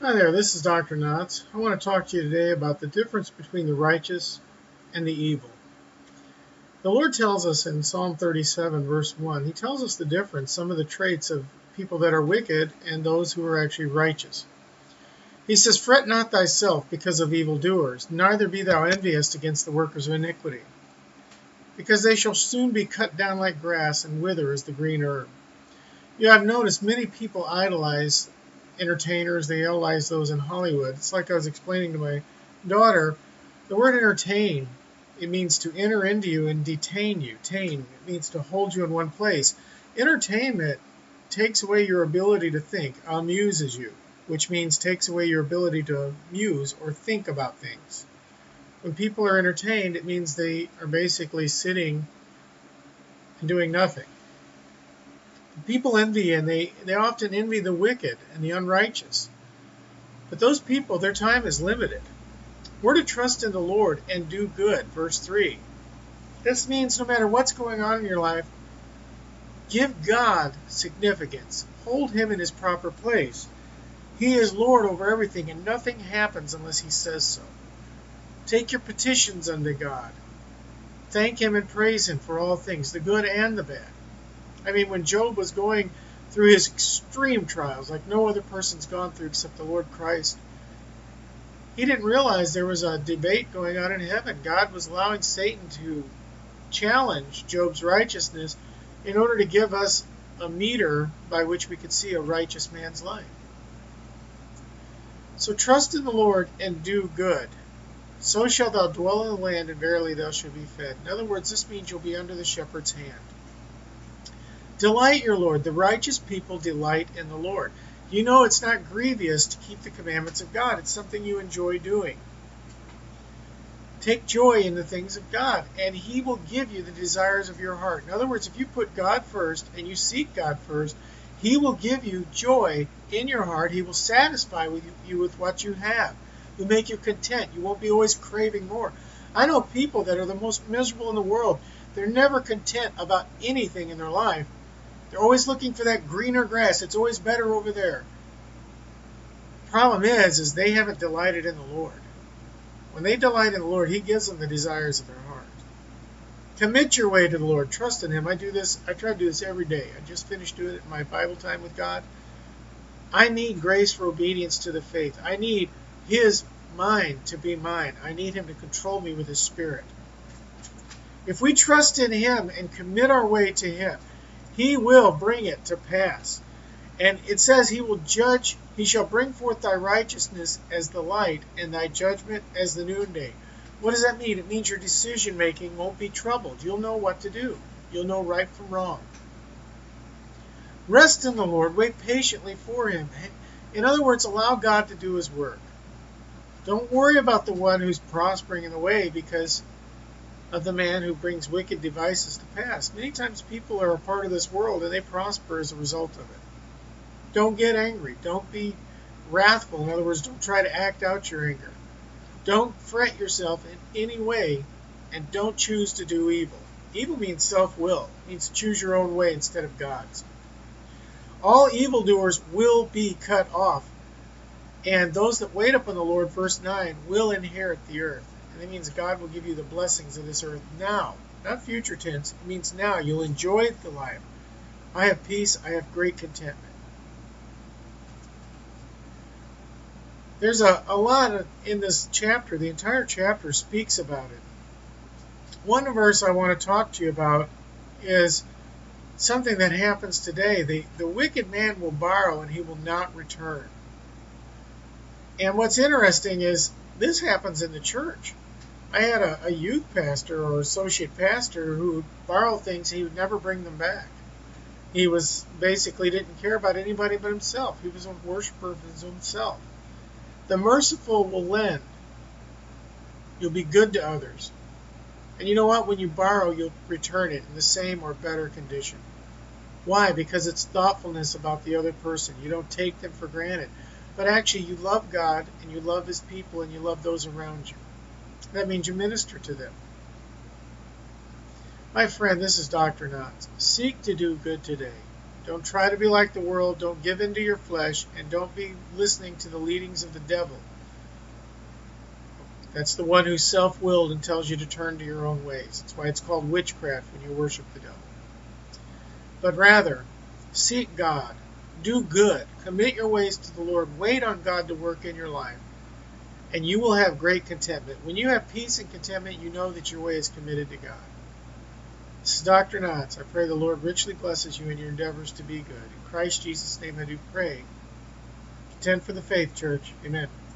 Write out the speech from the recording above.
Hi there, this is Dr. Knotts. I want to talk to you today about the difference between the righteous and the evil. The Lord tells us in Psalm 37, verse 1, He tells us the difference, some of the traits of people that are wicked and those who are actually righteous. He says, "Fret not thyself because of evildoers, neither be thou envious against the workers of iniquity, because they shall soon be cut down like grass and wither as the green herb." I've noticed many people idolize entertainers, they idolize those in Hollywood. It's like I was explaining to my daughter, the word entertain, it means to enter into you and detain you. Tame, it means to hold you in one place. Entertainment takes away your ability to think, amuses you, which means takes away your ability to muse or think about things. When people are entertained, it means they are basically sitting and doing nothing. People envy, and they often envy the wicked and the unrighteous. But those people, their time is limited. We're to trust in the Lord and do good. Verse 3. This means no matter what's going on in your life, give God significance. Hold Him in His proper place. He is Lord over everything, and nothing happens unless He says so. Take your petitions unto God. Thank Him and praise Him for all things, the good and the bad. I mean, when Job was going through his extreme trials, like no other person's gone through except the Lord Christ, he didn't realize there was a debate going on in heaven. God was allowing Satan to challenge Job's righteousness in order to give us a meter by which we could see a righteous man's life. So trust in the Lord and do good. So shalt thou dwell in the land, and verily thou shalt be fed. In other words, this means you'll be under the shepherd's hand. Delight your Lord. The righteous people delight in the Lord. You know it's not grievous to keep the commandments of God. It's something you enjoy doing. Take joy in the things of God, and He will give you the desires of your heart. In other words, if you put God first and you seek God first, He will give you joy in your heart. He will satisfy you with what you have. He'll make you content. You won't be always craving more. I know people that are the most miserable in the world. They're never content about anything in their life. They're always looking for that greener grass. It's always better over there. The problem is they haven't delighted in the Lord. When they delight in the Lord, He gives them the desires of their heart. Commit your way to the Lord. Trust in Him. I try to do this every day. I just finished doing it in my Bible time with God. I need grace for obedience to the faith. I need His mind to be mine. I need Him to control me with His Spirit. If we trust in Him and commit our way to Him, He will bring it to pass. And it says He will judge. He shall bring forth thy righteousness as the light, and thy judgment as the noonday. What does that mean? It means your decision making won't be troubled. You'll know what to do. You'll know right from wrong. Rest in the Lord. Wait patiently for Him. In other words, allow God to do His work. Don't worry about the one who's prospering in the way because of the man who brings wicked devices to pass. Many times people are a part of this world and they prosper as a result of it. Don't get angry. Don't be wrathful. In other words, don't try to act out your anger. Don't fret yourself in any way, and don't choose to do evil. Evil means self-will. It means choose your own way instead of God's. All evildoers will be cut off, and those that wait upon the Lord, verse 9, will inherit the earth. And that means God will give you the blessings of this earth now, not future tense. It means now. You'll enjoy the life. I have peace. I have great contentment. There's a lot in this chapter. The entire chapter speaks about it. One verse I want to talk to you about is something that happens today. The wicked man will borrow and he will not return. And what's interesting is this happens in the church. I had a youth pastor or associate pastor who would borrow things, he would never bring them back. He was basically didn't care about anybody but himself. He was a worshiper of himself. The merciful will lend. You'll be good to others. And you know what? When you borrow, you'll return it in the same or better condition. Why? Because it's thoughtfulness about the other person. You don't take them for granted. But actually, you love God, and you love His people, and you love those around you. That means you minister to them. My friend, this is Dr. Knotts. Seek to do good today. Don't try to be like the world. Don't give in to your flesh. And don't be listening to the leadings of the devil. That's the one who's self-willed and tells you to turn to your own ways. That's why it's called witchcraft when you worship the devil. But rather, seek God. Do good. Commit your ways to the Lord. Wait on God to work in your life. And you will have great contentment. When you have peace and contentment, you know that your way is committed to God. This is Dr. Knotts. I pray the Lord richly blesses you in your endeavors to be good. In Christ Jesus' name I do pray. Contend for the faith, church. Amen.